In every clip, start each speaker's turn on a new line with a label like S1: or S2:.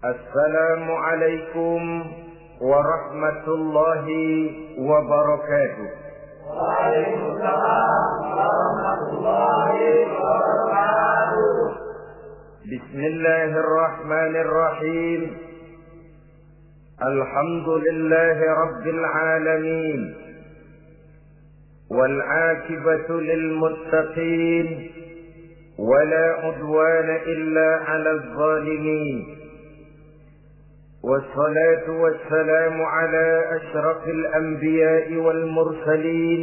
S1: Assalamualaikum warahmatullahi wabarakatuh.
S2: Waalaikumsalam warahmatullahi wabarakatuh.
S1: Bismillahirrahmanirrahim. Alhamdulillahi rabbil alamin. Wal 'aqibatu lil muttaqin. Wala 'udwana illa 'alal zalimin. والصلاة والسلام على أشرف الأنبياء والمرسلين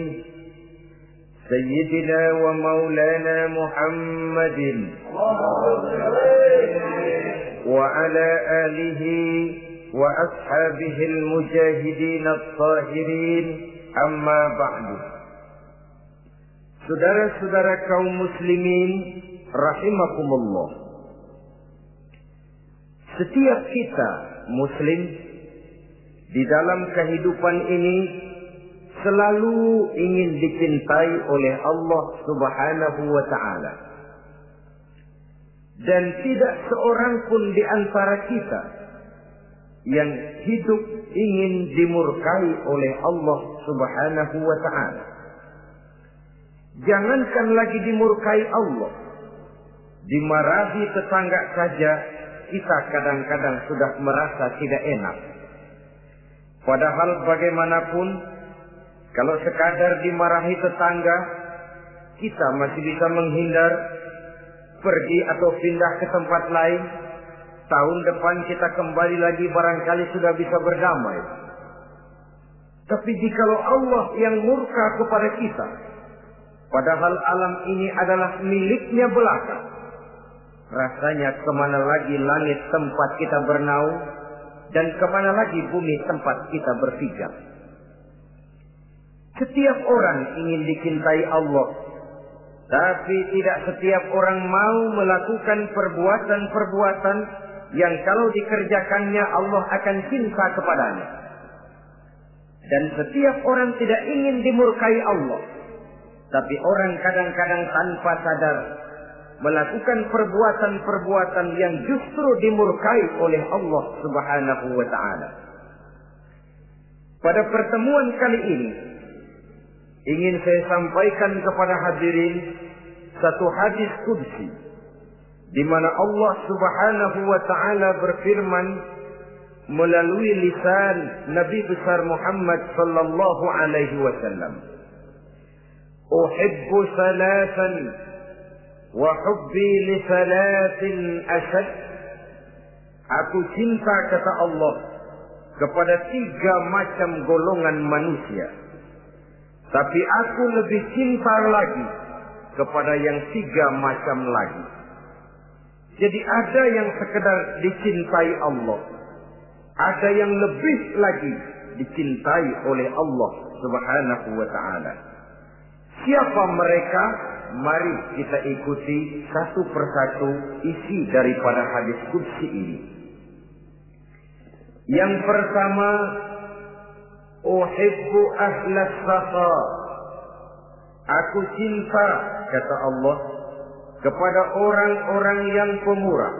S1: سيدنا ومولانا محمد وعلى آله وأصحابه المجاهدين الطاهرين أما بعد. Saudara-saudara kaum muslimin rahimakumullah, setiap kita Muslim di dalam kehidupan ini selalu ingin dicintai oleh Allah Subhanahu wa Ta'ala, dan tidak seorang pun di antara kita yang hidup ingin dimurkai oleh Allah Subhanahu wa Ta'ala. Jangankan lagi dimurkai Allah, dimarahi tetangga saja kita kadang-kadang sudah merasa tidak enak. Padahal bagaimanapun, kalau sekadar dimarahi tetangga, kita masih bisa menghindar, pergi atau pindah ke tempat lain. Tahun depan kita kembali lagi, barangkali sudah bisa berdamai. Tapi jikalau Allah yang murka kepada kita, padahal alam ini adalah miliknya belaka, rasanya kemana lagi langit tempat kita bernaung, dan kemana lagi bumi tempat kita berpijak. Setiap orang ingin dicintai Allah, tapi tidak setiap orang mau melakukan perbuatan-perbuatan yang kalau dikerjakannya Allah akan cinta kepadanya. Dan setiap orang tidak ingin dimurkai Allah, tapi orang kadang-kadang tanpa sadar melakukan perbuatan-perbuatan yang justru dimurkai oleh Allah Subhanahu wa Ta'ala. Pada pertemuan kali ini ingin saya sampaikan kepada hadirin satu hadis qudsi di mana Allah Subhanahu wa Ta'ala berfirman melalui lisan Nabi besar Muhammad sallallahu alaihi wasallam, "Uhibbu salasan wa hubbi li salatin ashad." Aku cinta, kata Allah, kepada 3 macam golongan manusia, tapi aku lebih cinta lagi kepada yang 3 macam lagi. Jadi ada yang sekedar dicintai Allah, ada yang lebih lagi dicintai oleh Allah Subhanahu wa Ta'ala. Siapa mereka? Mari kita ikuti satu persatu isi daripada hadis qudsi ini. Yang pertama, uhibbu ahlas safa. Aku cinta, kata Allah, kepada orang-orang yang pemurah.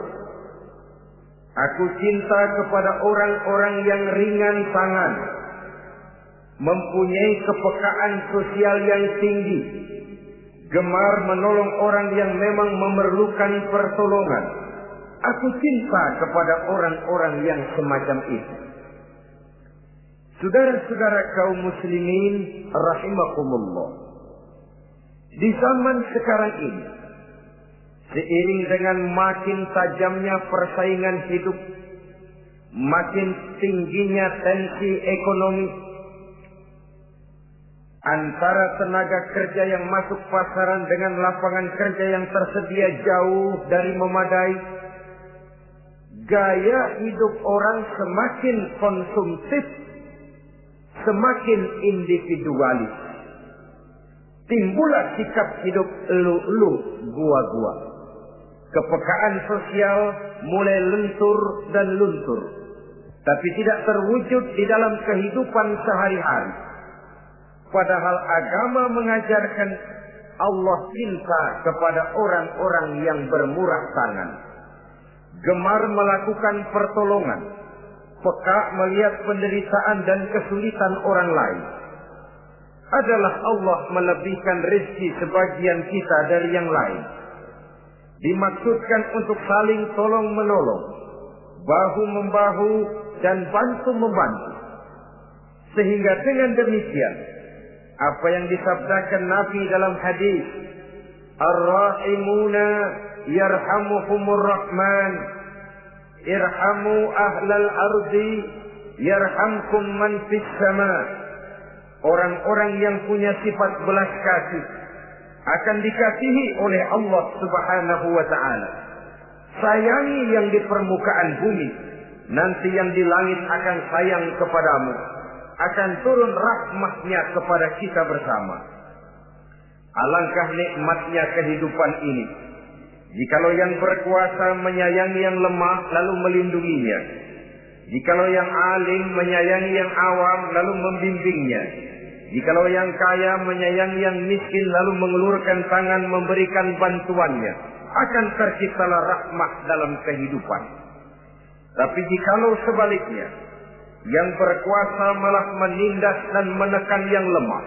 S1: Aku cinta kepada orang-orang yang ringan tangan, mempunyai kepekaan sosial yang tinggi, gemar menolong orang yang memang memerlukan pertolongan. Aku cinta kepada orang-orang yang semacam itu. Saudara-saudara kaum muslimin rahimakumullah, di zaman sekarang ini, seiring dengan makin tajamnya persaingan hidup, makin tingginya tensi ekonomi, Antara tenaga kerja yang masuk pasaran dengan lapangan kerja yang tersedia jauh dari memadai. Gaya hidup orang semakin konsumtif, semakin individualis. Timbullah sikap hidup elu-elu, gua-gua. Kepekaan sosial mulai lentur dan luntur, tapi tidak terwujud di dalam kehidupan sehari-hari. Padahal agama mengajarkan Allah cinta kepada orang-orang yang bermurah tangan, gemar melakukan pertolongan, peka melihat penderitaan dan kesulitan orang lain. Adalah Allah melebihkan rezeki sebagian kita dari yang lain. Dimaksudkan untuk saling tolong-menolong, bahu-membahu dan bantu-membantu. Sehingga dengan demikian, apa yang disabdakan Nabi dalam hadis, Ar-Rahimuna yarhamuhumur Rahman, irhamu ahlal ardi yarhamkum man fis sama. Orang-orang yang punya sifat belas kasih akan dikasihi oleh Allah Subhanahu wa ta'ala. Sayangi yang di permukaan bumi, nanti yang di langit akan sayang kepadamu. Akan turun rahmatnya kepada kita bersama. Alangkah nikmatnya kehidupan ini, jikalau yang berkuasa menyayangi yang lemah lalu melindunginya, jikalau yang alim menyayangi yang awam lalu membimbingnya, jikalau yang kaya menyayangi yang miskin lalu mengulurkan tangan memberikan bantuannya, akan terciptalah rahmat dalam kehidupan. Tapi jikalau sebaliknya, yang berkuasa malah menindas dan menekan yang lemah,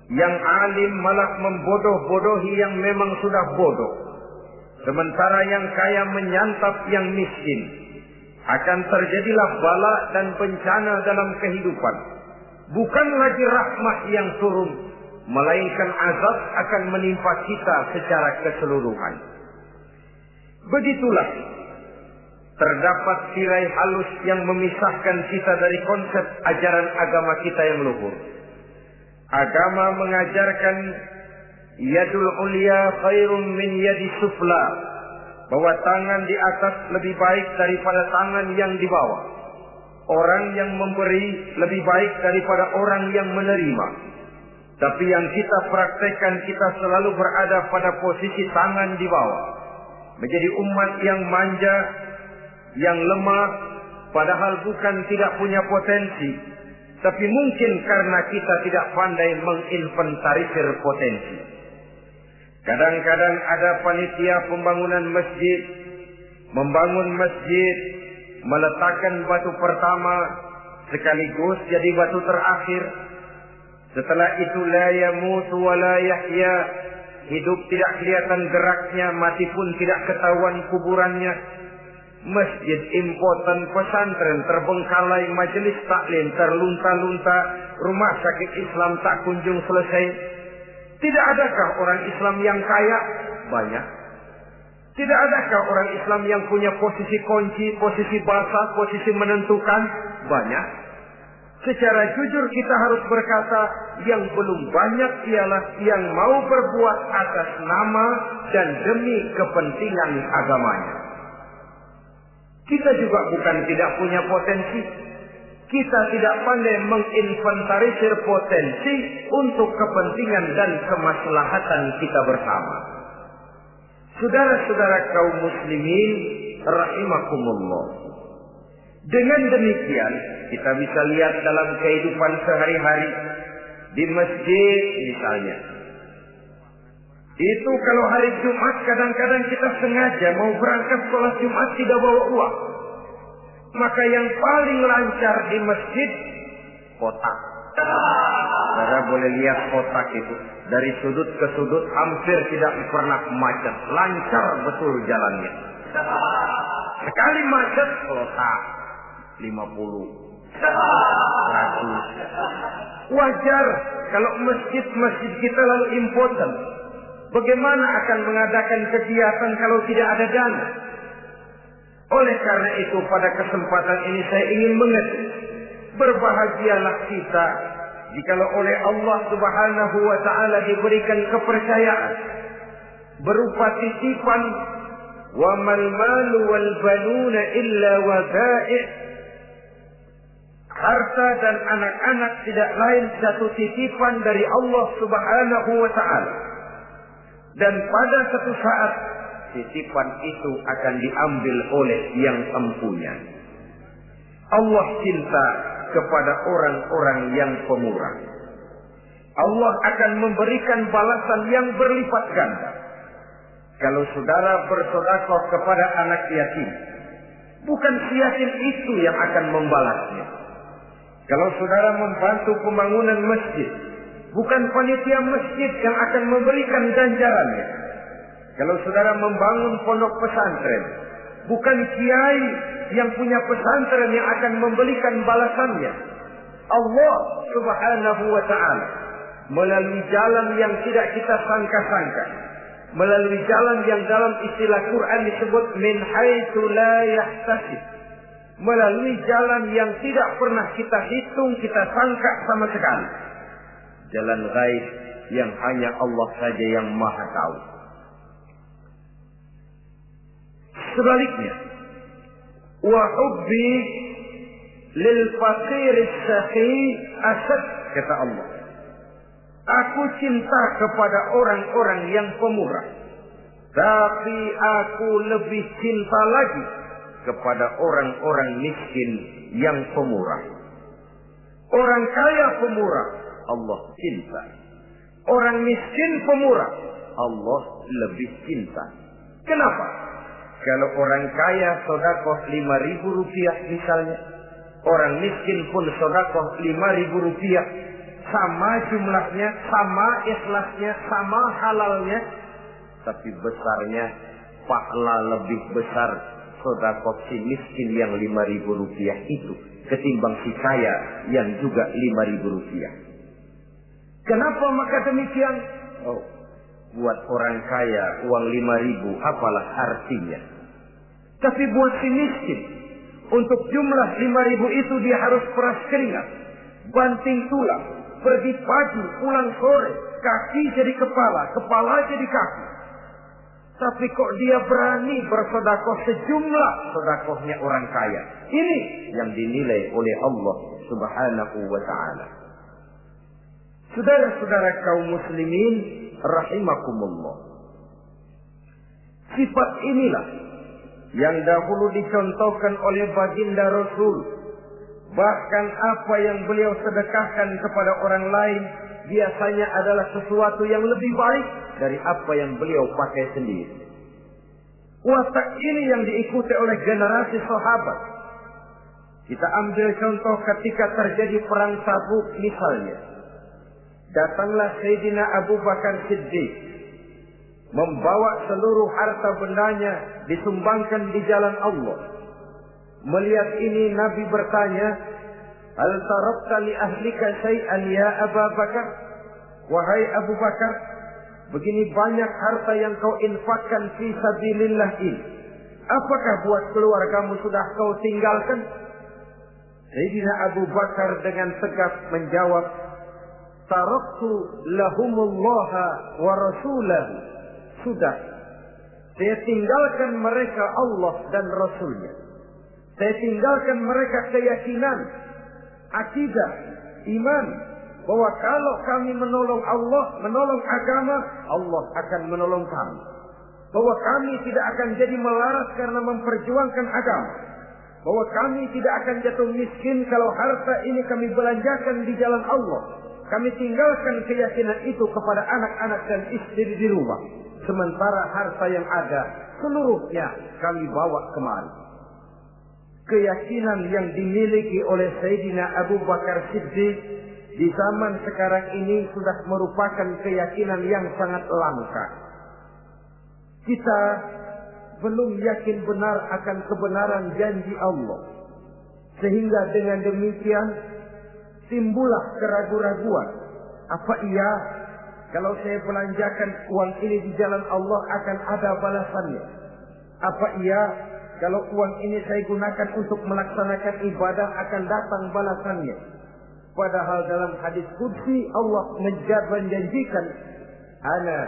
S1: yang alim malah membodoh-bodohi yang memang sudah bodoh, sementara yang kaya menyantap yang miskin, akan terjadilah bala dan bencana dalam kehidupan. Bukan lagi rahmat yang turun, melainkan azab akan menimpa kita secara keseluruhan. Begitulah terdapat tirai halus yang memisahkan kita dari konsep ajaran agama kita yang luhur. Agama mengajarkan yadul ulya khairun min yadi sufla, bahwa tangan di atas lebih baik daripada tangan yang di bawah. Orang yang memberi lebih baik daripada orang yang menerima. Tapi yang kita praktekkan, kita selalu berada pada posisi tangan di bawah, menjadi umat yang manja, yang lemah, padahal bukan tidak punya potensi, tapi mungkin karena kita tidak pandai menginventarisir potensi. Kadang-kadang ada panitia pembangunan masjid, membangun masjid, meletakkan batu pertama sekaligus jadi batu terakhir. Setelah itu la yamutu wa la yahya, hidup tidak kelihatan geraknya, mati pun tidak ketahuan kuburannya. Masjid impoten, pesantren terbengkalai, majelis taklim terlunta-lunta, rumah sakit Islam tak kunjung selesai. Tidak adakah orang Islam yang kaya? Banyak. Tidak adakah orang Islam yang punya posisi kunci, posisi basah, posisi menentukan? Banyak. Secara jujur kita harus berkata, yang belum banyak ialah yang mau berbuat atas nama dan demi kepentingan agamanya. Kita juga bukan tidak punya potensi. Kita tidak pandai menginventarisir potensi untuk kepentingan dan kemaslahatan kita bersama. Saudara-saudara kaum muslimin rahimakumullah. Dengan demikian, kita bisa lihat dalam kehidupan sehari-hari di masjid misalnya. Itu kalau hari Jumat kadang-kadang kita sengaja mau berangkat sholat Jumat tidak bawa uang. Maka yang paling lancar di masjid, kotak. Saudara boleh lihat kotak itu. Dari sudut ke sudut hampir tidak pernah macet. Lancar betul jalannya. Sekali macet, kotak. 50. 100. Wajar kalau masjid-masjid kita lalu impoten. Bagaimana akan mengadakan kegiatan kalau tidak ada dana? Oleh karena itu pada kesempatan ini saya ingin mengetik, berbahagialah kita jikalau oleh Allah Subhanahu wa ta'ala diberikan kepercayaan berupa titipan, wa mal malu wal banuna illa wadai', harta dan anak-anak tidak lain satu titipan dari Allah Subhanahu wa ta'ala, dan pada satu saat titipan itu akan diambil oleh yang empunya. Allah cinta kepada orang-orang yang pemurah. Allah akan memberikan balasan yang berlipat ganda. Kalau saudara bersedekah kepada anak yatim, bukan si yatim itu yang akan membalasnya. Kalau saudara membantu pembangunan masjid, bukan panitia masjid yang akan memberikan ganjarannya. Kalau saudara membangun pondok pesantren, bukan kiai yang punya pesantren yang akan memberikan balasannya. Allah Subhanahu wa ta'ala melalui jalan yang tidak kita sangka-sangka, melalui jalan yang dalam istilah Quran disebut min haitsu la yahtasib, melalui jalan yang tidak pernah kita hitung, kita sangka sama sekali, jalan gaib yang hanya Allah saja yang maha tahu. Sebaliknya, wa hubbi lil faqir as-sakhi asad, kata Allah, aku cinta kepada orang-orang yang pemurah, tapi aku lebih cinta lagi kepada orang-orang miskin yang pemurah. Orang kaya pemurah, Allah cinta. Orang miskin pemurah, Allah lebih cinta. Kenapa? Kalau orang kaya sedekah 5.000 rupiah misalnya, orang miskin pun sedekah 5.000 rupiah, sama jumlahnya, sama ikhlasnya, sama halalnya, tapi besarnya pahala lebih besar sedekah si miskin yang 5.000 rupiah itu ketimbang si kaya yang juga 5.000 rupiah. Kenapa maka demikian? Oh, buat orang kaya uang 5.000 apalah artinya. Tapi buat si miskin, untuk jumlah 5.000 itu dia harus peras keringat, banting tulang, pergi pagi, pulang sore, kaki jadi kepala, kepala jadi kaki. Tapi kok dia berani bersedekah sejumlah sedekahnya orang kaya. Ini yang dinilai oleh Allah Subhanahu wa ta'ala. Saudara-saudara kaum muslimin rahimakumullah, sifat inilah yang dahulu dicontohkan oleh baginda Rasul. Bahkan apa yang beliau sedekahkan kepada orang lain biasanya adalah sesuatu yang lebih baik dari apa yang beliau pakai sendiri. Watak ini yang diikuti oleh generasi sahabat. Kita ambil contoh ketika terjadi perang Tabuk misalnya. Datanglah Sayyidina Abu Bakar Siddiq, membawa seluruh harta bendanya disumbangkan di jalan Allah. Melihat ini Nabi bertanya, hal tarakta li ahlika syai'an ya Abu Bakar? Wahai Abu Bakar, begini banyak harta yang kau infakkan fi sabilillah ini, apakah buat keluargamu sudah kau tinggalkan? Sayyidina Abu Bakar dengan tegas menjawab, taraktu lahumullaha wa rasulahu. Sudah, saya tinggalkan mereka Allah dan Rasulnya. Saya tinggalkan mereka keyakinan, akidah, iman, bahwa kalau kami menolong Allah, menolong agama, Allah akan menolong kami. Bahwa kami tidak akan jadi melarat karena memperjuangkan agama. Bahwa kami tidak akan jatuh miskin kalau harta ini kami belanjakan di jalan Allah. Kami tinggalkan keyakinan itu kepada anak-anak dan istri di rumah. Sementara harta yang ada seluruhnya kami bawa kemari. Keyakinan yang dimiliki oleh Sayyidina Abu Bakar Siddiq di zaman sekarang ini sudah merupakan keyakinan yang sangat langka. Kita belum yakin benar akan kebenaran janji Allah. Sehingga dengan demikian timbullah keraguan-raguan. Apa iya kalau saya belanjakan uang ini di jalan Allah akan ada balasannya? Apa iya kalau uang ini saya gunakan untuk melaksanakan ibadah akan datang balasannya? Padahal dalam hadis qudsi Allah menjanjikan, ana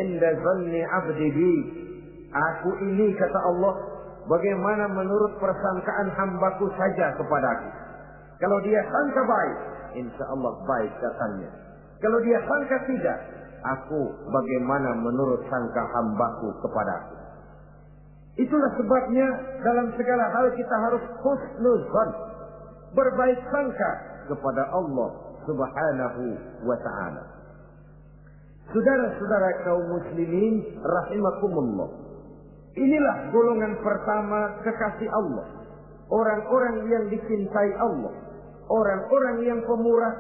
S1: inda zanni abdi bi. Aku ini, kata Allah, bagaimana menurut persangkaan hambaku saja kepadaku. Kalau dia sangka baik, insya Allah baik datangnya. Kalau dia sangka tidak, aku bagaimana menurut sangka hambaku kepadaku. Itulah sebabnya dalam segala hal kita harus husnuzan, berbaik sangka kepada Allah Subhanahu wa ta'ala. Saudara-saudara kaum muslimin rahimakumullah, inilah golongan pertama kekasih Allah, orang-orang yang dicintai Allah, orang-orang yang pemurah,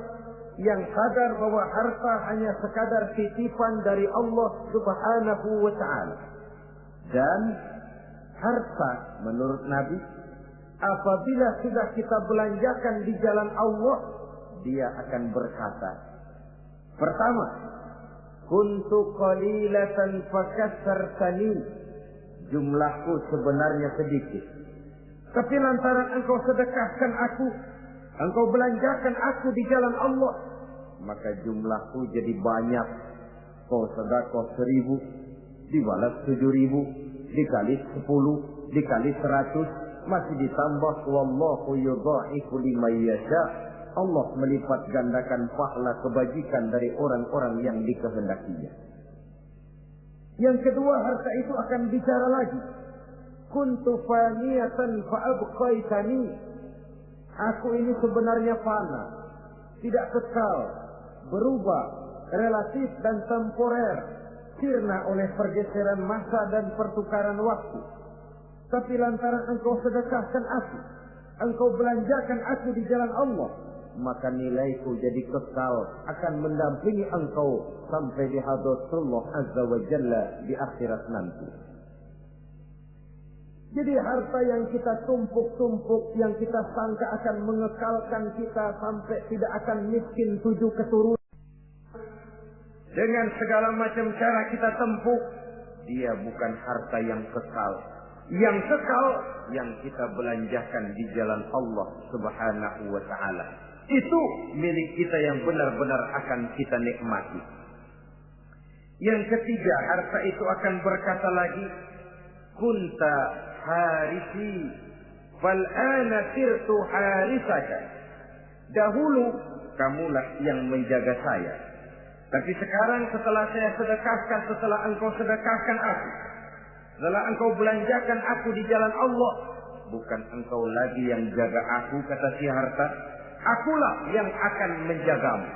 S1: yang sadar bahwa harta hanya sekadar titipan dari Allah Subhanahu wa ta'ala. Dan harta menurut Nabi, apabila sudah kita belanjakan di jalan Allah, dia akan berkata, pertama, kuntu qalilatan fakassartani, jumlahku sebenarnya sedikit, tapi lantaran engkau sedekahkan aku, engkau belanjakan aku di jalan Allah, maka jumlahku jadi banyak. Kau sedekah 1000, dibalas 7000, dikali 10, dikali 100, masih ditambah wallahu yudha'ifu liman yasha. Allah melipat gandakan pahala kebajikan dari orang-orang yang dikehendakinya. Yang kedua, harta itu akan bicara lagi. Kuntu faniyatan fa abqaitani. Aku ini sebenarnya fana, tidak kekal, berubah, relatif dan temporer, sirna oleh pergeseran masa dan pertukaran waktu. Tapi lantaran engkau sedekahkan aku, engkau belanjakan aku di jalan Allah, maka nilaiku jadi kekal, akan mendampingi engkau sampai di hadratullah azza wa jalla di akhirat nanti. Jadi harta yang kita tumpuk-tumpuk, yang kita sangka akan mengekalkan kita sampai tidak akan miskin 7 keturunan, dengan segala macam cara kita tempuh, dia bukan harta yang kekal. Yang kekal, yang kita belanjakan di jalan Allah Subhanahu wa ta'ala. Itu milik kita yang benar-benar akan kita nikmati. Yang ketiga, harta itu akan berkata lagi, kunta harisi fal ana sirtu harisaka. Dahulu kamulah yang menjaga saya, tapi sekarang setelah saya sedekahkan, setelah engkau sedekahkan aku, setelah engkau belanjakan aku di jalan Allah, bukan engkau lagi yang jaga aku, kata si harta, akulah yang akan menjagamu.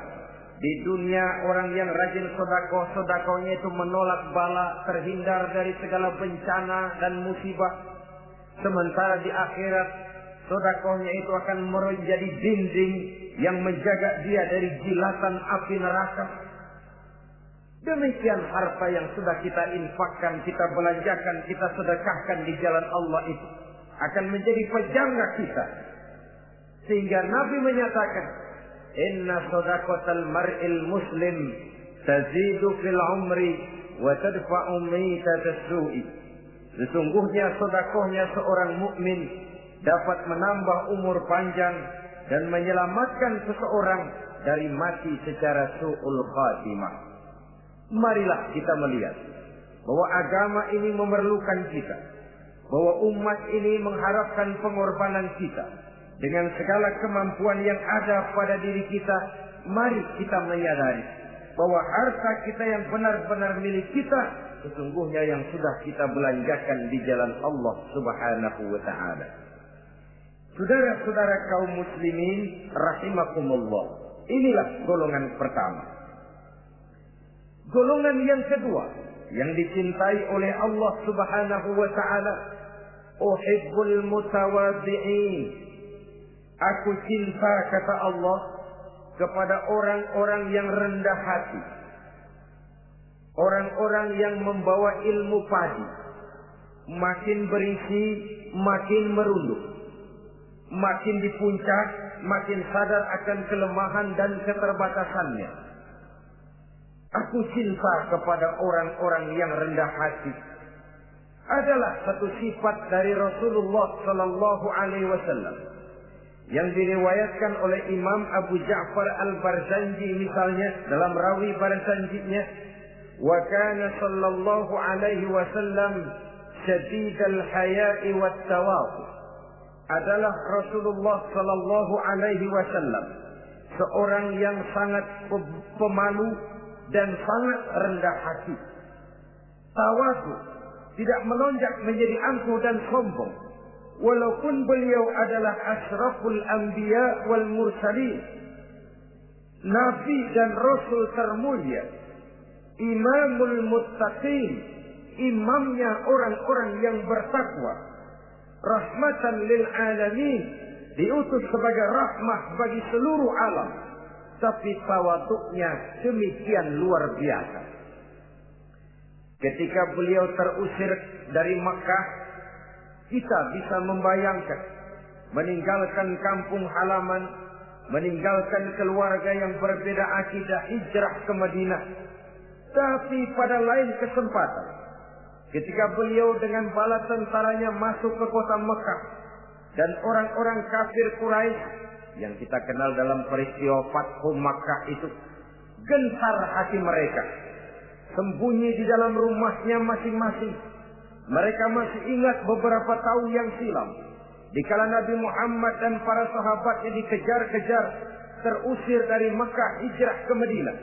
S1: Di dunia orang yang rajin sedekah, sedekahnya itu menolak bala, terhindar dari segala bencana dan musibah. Sementara di akhirat, sedekahnya itu akan menjadi dinding yang menjaga dia dari jilatan api neraka. Demikian harta yang sudah kita infakkan, kita belanjakan, kita sedekahkan di jalan Allah itu akan menjadi pejangga kita. Sehingga Nabi menyatakan, inna sadaqatal mar'il muslim tazidu fil umri wa tadfa'u mitatas su'i. Sesungguhnya sedekahnya seorang mukmin dapat menambah umur panjang dan menyelamatkan seseorang dari mati secara su'ul khatimah. Marilah kita melihat bahwa agama ini memerlukan kita, bahwa umat ini mengharapkan pengorbanan kita. Dengan segala kemampuan yang ada pada diri kita, mari kita menyadari bahwa harta kita yang benar-benar milik kita, sesungguhnya yang sudah kita belanjakan di jalan Allah Subhanahu wa ta'ala. Saudara-saudara kaum muslimin rahimakumullah, inilah golongan pertama. Golongan yang kedua yang dicintai oleh Allah Subhanahu wa ta'ala, uhibbul mutawadhi'in. Aku cinta, kata Allah, kepada orang-orang yang rendah hati, orang-orang yang membawa ilmu padi, makin berisi makin merunduk, makin di puncak makin sadar akan kelemahan dan keterbatasannya. Aku cinta kepada orang-orang yang rendah hati. Adalah satu sifat dari Rasulullah sallallahu alaihi wasallam yang diriwayatkan oleh Imam Abu Ja'far Al-Barzanji misalnya dalam rawi Barzanjinya, wa kana sallallahu alaihi wasallam syadidal haya'i wat tawadhu, adalah Rasulullah sallallahu alaihi wasallam seorang yang sangat pemalu dan sangat rendah hati. Tawadhu, tidak melonjak menjadi angkuh dan sombong. Walaupun beliau adalah asraful anbiya wal mursalin, nabi dan rasul termulia, imamul muttaqin, imamnya orang-orang yang bertakwa, rahmatan lil alamin, diutus sebagai rahmah bagi seluruh alam, tapi tawaduknya demikian luar biasa. Ketika beliau terusir dari Makkah, kita bisa membayangkan meninggalkan kampung halaman, meninggalkan keluarga yang berbeda akidah, hijrah ke Madinah. Tapi pada lain kesempatan, ketika beliau dengan bala tentaranya masuk ke kota Mekah, dan orang-orang kafir Quraisy yang kita kenal dalam peristiwa Fathu Makkah itu, gentar hati mereka, sembunyi di dalam rumahnya masing-masing. Mereka masih ingat beberapa tahun yang silam, dikala Nabi Muhammad dan para sahabatnya dikejar-kejar, terusir dari Mekah hijrah ke Madinah.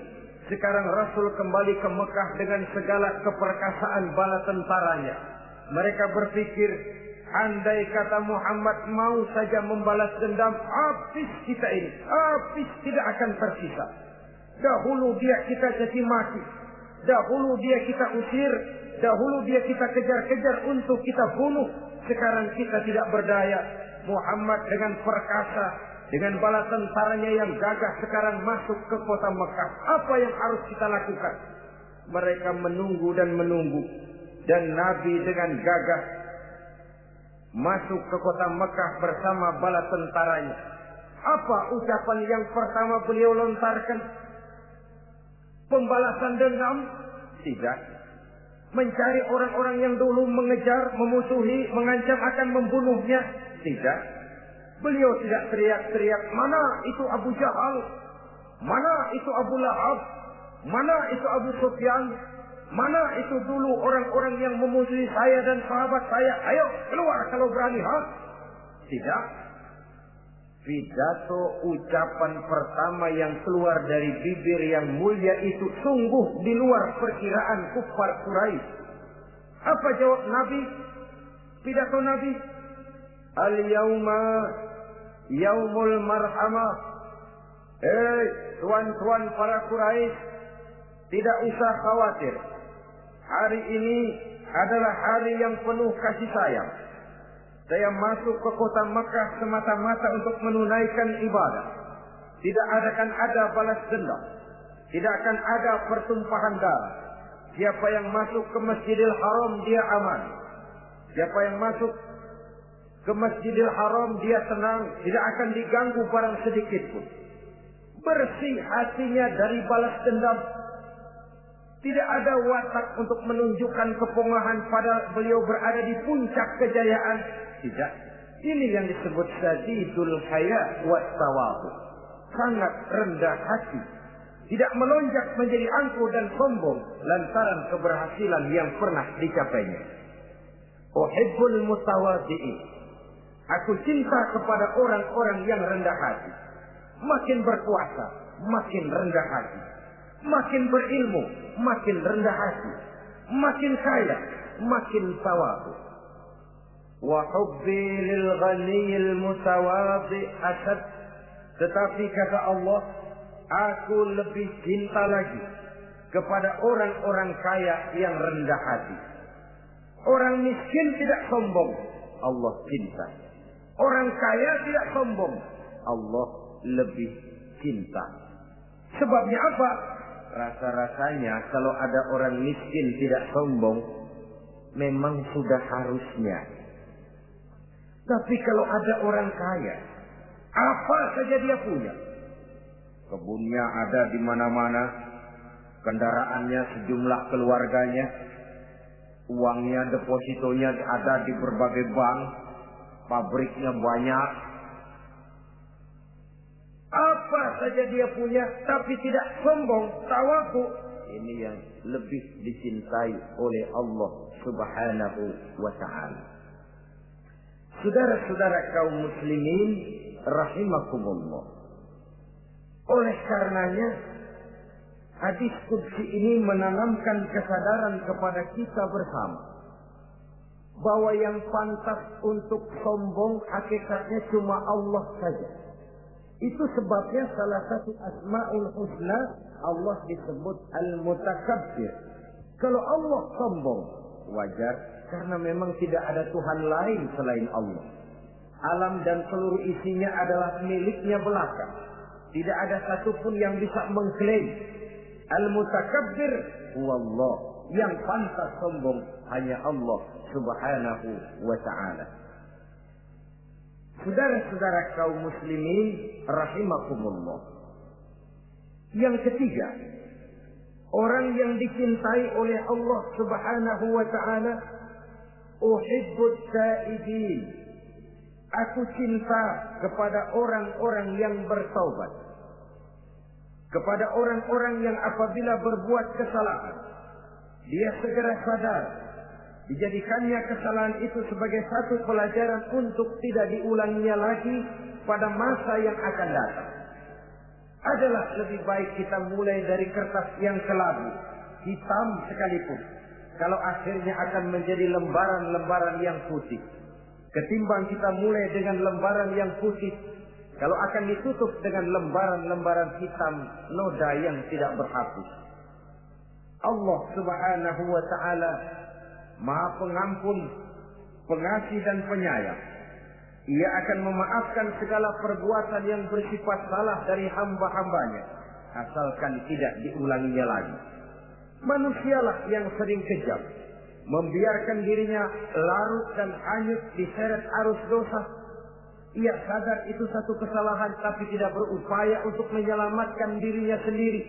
S1: Sekarang Rasul kembali ke Mekah dengan segala keperkasaan bala tentaranya. Mereka berpikir, andai kata Muhammad mau saja membalas dendam, habis kita ini, habis, tidak akan tersisa. Dahulu dia kita caci maki, dahulu dia kita usir, dahulu dia kita kejar-kejar untuk kita bunuh. Sekarang kita tidak berdaya. Muhammad dengan perkasa, dengan bala tentaranya yang gagah sekarang masuk ke kota Mekah. Apa yang harus kita lakukan? Mereka menunggu dan menunggu. Dan Nabi dengan gagah masuk ke kota Mekah bersama bala tentaranya. Apa ucapan yang pertama beliau lontarkan? Pembalasan dendam? Tidak. Mencari orang-orang yang dulu mengejar, memusuhi, mengancam akan membunuhnya? Tidak. Beliau tidak teriak-teriak, mana itu Abu Jahal, mana itu Abu Lahab, mana itu Abu Sufyan, mana itu dulu orang-orang yang memusuhi saya dan sahabat saya, ayo keluar kalau berani, ha? Tidak. Pidato ucapan pertama yang keluar dari bibir yang mulia itu sungguh di luar perkiraan kufar Quraisy. Apa jawab Nabi? Pidato Nabi, al-yauma yaumul marhamah. Tuan-tuan para Quraisy, tidak usah khawatir. Hari ini adalah hari yang penuh kasih sayang. Saya masuk ke kota Makkah semata-mata untuk menunaikan ibadah. Tidak akan ada balas dendam. Tidak akan ada pertumpahan darah. Siapa yang masuk ke Masjidil Haram dia aman. Siapa yang masuk ke Masjidil Haram dia tenang, tidak akan diganggu barang sedikit pun. Bersih hatinya dari balas dendam. Tidak ada watak untuk menunjukkan kepongahan pada beliau berada di puncak kejayaan. Tidak. Ini yang disebut sadidul haya wat tawadhu. Sangat rendah hati. Tidak melonjak menjadi angkuh dan sombong lantaran keberhasilan yang pernah dicapainya. Uhibbul mutawadhi'in. Aku cinta kepada orang-orang yang rendah hati. Makin berkuasa, makin rendah hati. Makin berilmu, makin rendah hati. Makin kaya, makin tawadhu. Wa hubbi lil ghaniyil mutawadhi asad. Tetapi kata Allah, aku lebih cinta lagi kepada orang-orang kaya yang rendah hati. Orang miskin tidak sombong, Allah cinta. Orang kaya tidak sombong, Allah lebih cinta. Sebabnya apa? Rasa-rasanya kalau ada orang miskin tidak sombong, memang sudah harusnya. Tapi kalau ada orang kaya, apa saja dia punya. Kebunnya ada di mana-mana, kendaraannya sejumlah keluarganya, uangnya, depositonya ada di berbagai bank, pabriknya banyak, saja dia punya, tapi tidak sombong, tawaku. Ini yang lebih dicintai oleh Allah Subhanahu wa ta'ala. Saudara-saudara kaum muslimin rahimakumullah. Oleh karenanya, hadis qudsi ini menanamkan kesadaran kepada kita bersama bahwa yang pantas untuk sombong hakikatnya cuma Allah saja. Itu sebabnya salah satu asmaul husna Allah disebut al-mutakabbir. Kalau Allah sombong, wajar karena memang tidak ada Tuhan lain selain Allah. Alam dan seluruh isinya adalah miliknya belaka. Tidak ada satupun yang bisa mengklaim. Al-mutakabbir huwallah. Yang pantas sombong hanya Allah Subhanahu wa ta'ala. Saudara-saudara kaum muslimin rahimakumullah. Yang ketiga, orang yang dicintai oleh Allah Subhanahu wa ta'ala, uhibbut taibin. Aku cinta kepada orang-orang yang bertaubat. Kepada orang-orang yang apabila berbuat kesalahan, dia segera sadar. Dijadikannya kesalahan itu sebagai satu pelajaran untuk tidak diulanginya lagi pada masa yang akan datang. Adalah lebih baik kita mulai dari kertas yang kelabu, hitam sekalipun, kalau akhirnya akan menjadi lembaran-lembaran yang putih, ketimbang kita mulai dengan lembaran yang putih, kalau akan ditutup dengan lembaran-lembaran hitam noda yang tidak berhapus. Allah Subhanahu wa ta'ala Maha Pengampun, Pengasih dan Penyayang. Ia akan memaafkan segala perbuatan yang bersifat salah dari hamba-hambanya, asalkan tidak diulanginya lagi. Manusialah yang sering kejam, membiarkan dirinya larut dan hanyut diseret arus dosa. Ia sadar itu satu kesalahan, tapi tidak berupaya untuk menyelamatkan dirinya sendiri.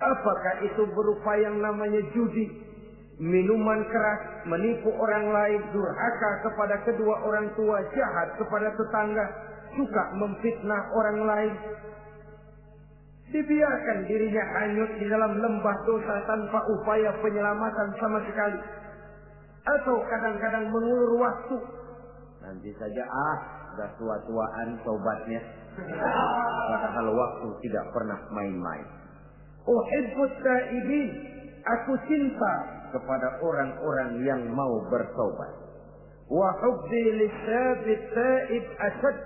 S1: Apakah itu berupa yang namanya judi, minuman keras, menipu orang lain, durhaka kepada kedua orang tua, jahat kepada tetangga, suka memfitnah orang lain. Dibiarkan dirinya hanyut di dalam lembah dosa tanpa upaya penyelamatan sama sekali. Atau kadang-kadang mengulur waktu. Nanti saja sudah tua-tuaan tobatnya. Padahal waktu tidak pernah main-main. Uhibbut taibin. Aku cinta kepada orang-orang yang mau bertobat. Wa hubbi lisabit taib asad.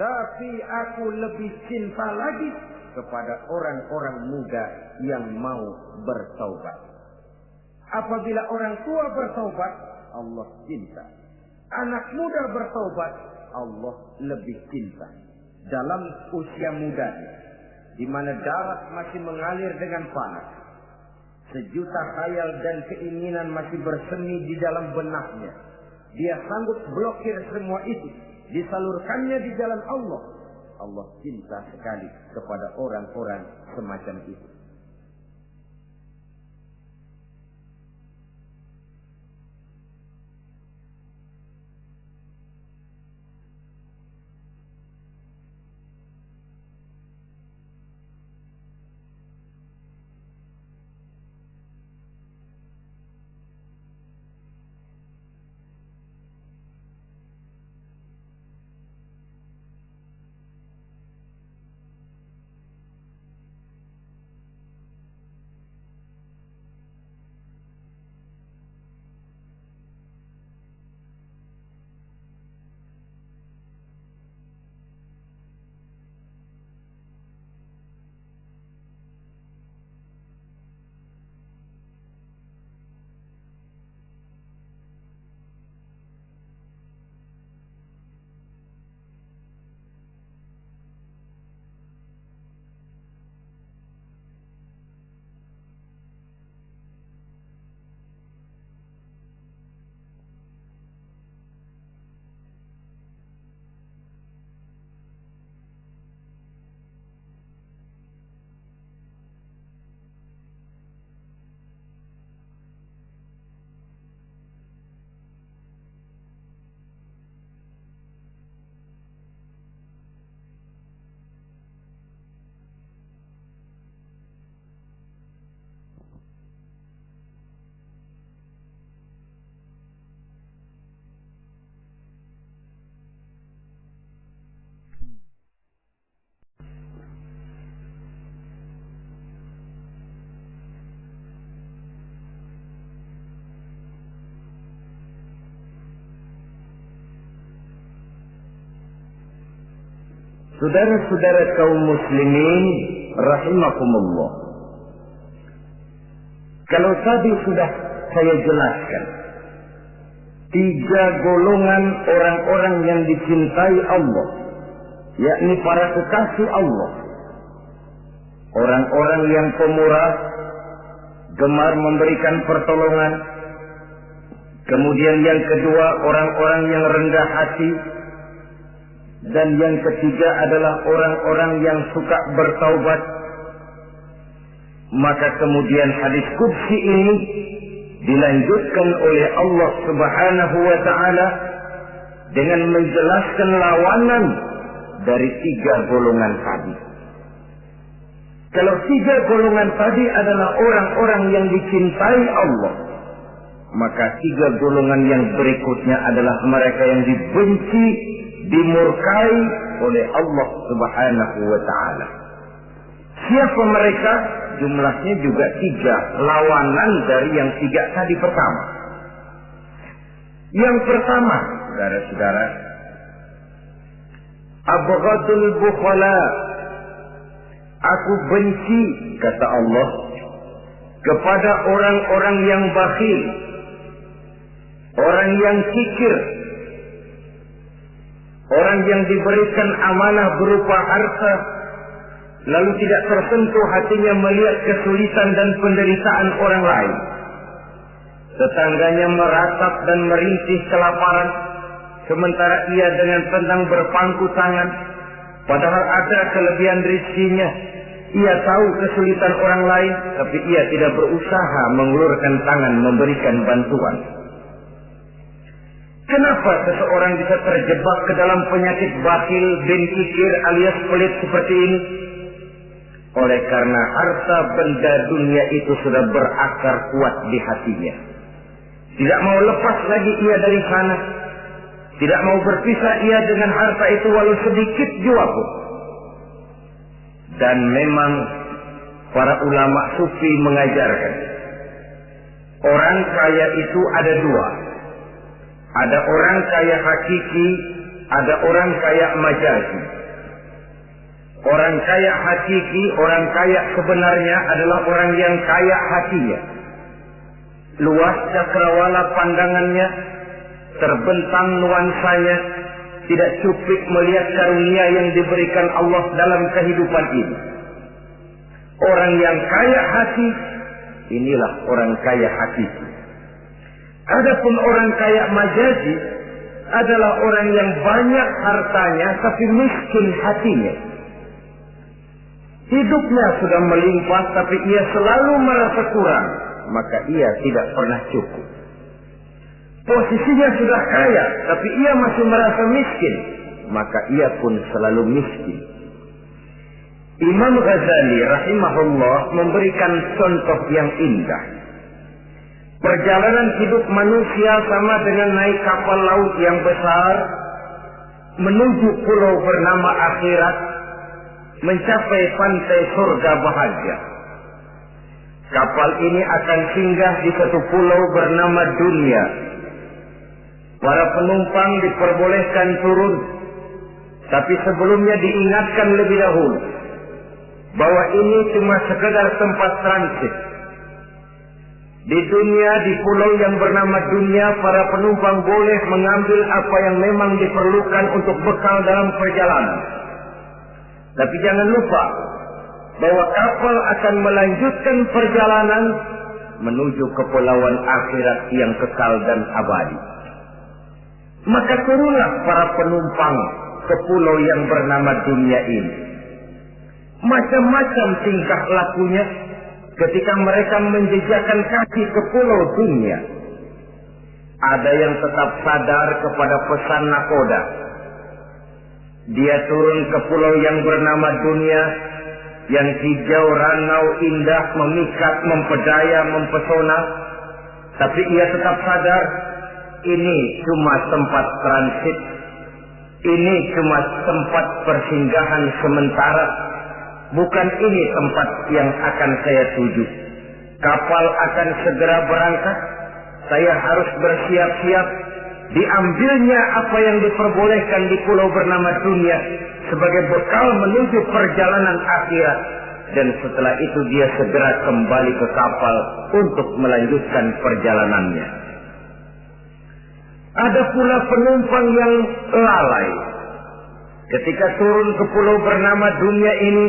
S1: Tapi aku lebih cinta lagi kepada orang-orang muda yang mau bertobat. Apabila orang tua bertobat, Allah cinta. Anak muda bertobat, Allah lebih cinta. Dalam usia mudanya, di mana darah masih mengalir dengan panas, sejuta khayal dan keinginan masih bersemi di dalam benaknya, dia sanggup blokir semua itu, disalurkannya di jalan Allah. Allah cinta sekali kepada orang-orang semacam itu. Saudara-saudara kaum muslimin rahimakumullah. Kalau tadi sudah saya jelaskan 3 golongan orang-orang yang dicintai Allah, yakni para kekasih Allah. Orang-orang yang pemurah, gemar memberikan pertolongan. Kemudian yang kedua, orang-orang yang rendah hati. Dan yang ketiga adalah orang-orang yang suka bertaubat. Maka kemudian hadis qudsi ini dilanjutkan oleh Allah Subhanahu wa ta'ala dengan menjelaskan lawanan dari 3 golongan tadi. Kalau 3 golongan tadi adalah orang-orang yang dicintai Allah, maka 3 golongan yang berikutnya adalah mereka yang dibenci, dimurkai oleh Allah Subhanahu wa ta'ala. Siapa mereka? Jumlahnya juga 3, lawanan dari yang 3 tadi pertama. Yang pertama, saudara-saudara, abghadul bukhala. Aku benci, kata Allah, kepada orang-orang yang bakhil, orang yang kikir, orang yang diberikan amanah berupa harta, lalu tidak tersentuh hatinya melihat kesulitan dan penderitaan orang lain. Tetangganya meratap dan merintih kelaparan, sementara ia dengan tenang berpangku tangan, padahal ada kelebihan rezekinya. Ia tahu kesulitan orang lain, tapi ia tidak berusaha mengulurkan tangan memberikan bantuan. Kenapa seseorang bisa terjebak ke dalam penyakit bakhil dan kikir alias pelit seperti ini? Oleh karena harta benda dunia itu sudah berakar kuat di hatinya. Tidak mau lepas lagi ia dari sana. Tidak mau berpisah ia dengan harta itu walau sedikit jua pun. Dan memang para ulama sufi mengajarkan, orang kaya itu ada 2. Ada orang kaya hakiki, ada orang kaya majazi. Orang kaya hakiki, orang kaya sebenarnya adalah orang yang kaya hatinya. Luas cakrawala pandangannya, terbentang nuansanya, tidak cuplik melihat karunia yang diberikan Allah dalam kehidupan ini. Orang yang kaya hati, inilah orang kaya hakiki. Adapun orang kaya majazi adalah orang yang banyak hartanya tapi miskin hatinya. Hidupnya sudah melimpah tapi ia selalu merasa kurang, maka ia tidak pernah cukup. Posisinya sudah kaya tapi ia masih merasa miskin, maka ia pun selalu miskin. Imam Ghazali rahimahullah memberikan contoh yang indah. Perjalanan hidup manusia sama dengan naik kapal laut yang besar menuju pulau bernama akhirat, mencapai pantai surga bahagia. Kapal ini akan singgah di satu pulau bernama dunia. Para penumpang diperbolehkan turun, tapi sebelumnya diingatkan lebih dahulu bahwa ini cuma sekedar tempat transit. Di dunia, di pulau yang bernama dunia, para penumpang boleh mengambil apa yang memang diperlukan untuk bekal dalam perjalanan. Tapi jangan lupa bahwa kapal akan melanjutkan perjalanan menuju kepulauan akhirat yang kekal dan abadi. Maka turunlah para penumpang ke pulau yang bernama dunia ini. Macam-macam tingkah lakunya ketika mereka menjejakkan kaki ke pulau dunia. Ada yang tetap sadar kepada pesan nakoda. Dia turun ke pulau yang bernama dunia, yang hijau, ranau, indah, memikat, mempedaya, mempesona. Tapi ia tetap sadar, ini cuma tempat transit. Ini cuma tempat persinggahan sementara. Bukan ini tempat yang akan saya tuju. Kapal akan segera berangkat. Saya harus bersiap-siap. Diambilnya apa yang diperbolehkan di pulau bernama dunia. sebagai bekal menuju perjalanan akhirat, dan setelah itu dia segera kembali ke kapal untuk melanjutkan perjalanannya. Ada pula penumpang yang lalai. Ketika turun ke pulau bernama dunia ini,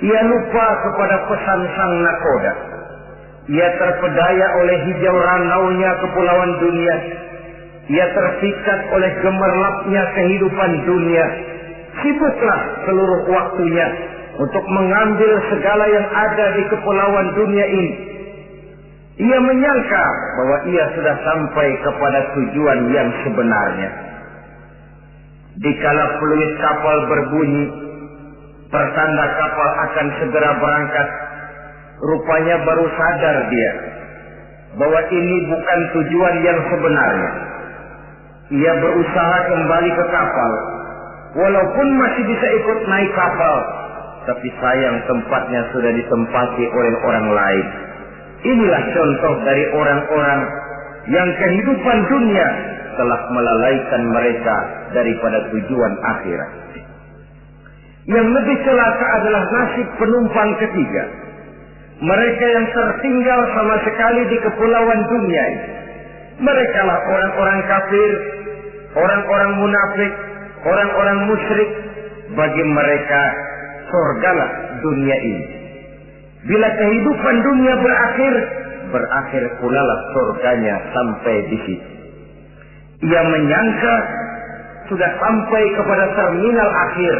S1: ia lupa kepada pesan sang nakoda. Ia terpedaya oleh hijau ranaunya kepulauan dunia. Ia tersikat oleh gemerlapnya kehidupan dunia. Sibuklah seluruh waktunya untuk mengambil segala yang ada di kepulauan dunia ini. Ia menyangka bahwa ia sudah sampai kepada tujuan yang sebenarnya. Dikala peluit kapal berbunyi, pertanda kapal akan segera berangkat, rupanya baru sadar dia bahwa ini bukan tujuan yang sebenarnya. Ia berusaha kembali ke kapal, walaupun masih bisa ikut naik kapal, tapi sayang tempatnya sudah ditempati oleh orang lain. Inilah contoh dari orang-orang yang kehidupan dunia telah melalaikan mereka daripada tujuan akhirat. Yang lebih celaka adalah nasib penumpang ketiga. Mereka yang tertinggal sama sekali di kepulauan dunia ini. Mereka lah orang-orang kafir, orang-orang munafik, orang-orang musyrik. Bagi mereka surgalah dunia ini. Bila kehidupan dunia berakhir pula lah surganya sampai di situ. Ia menyangka sudah sampai kepada terminal akhir,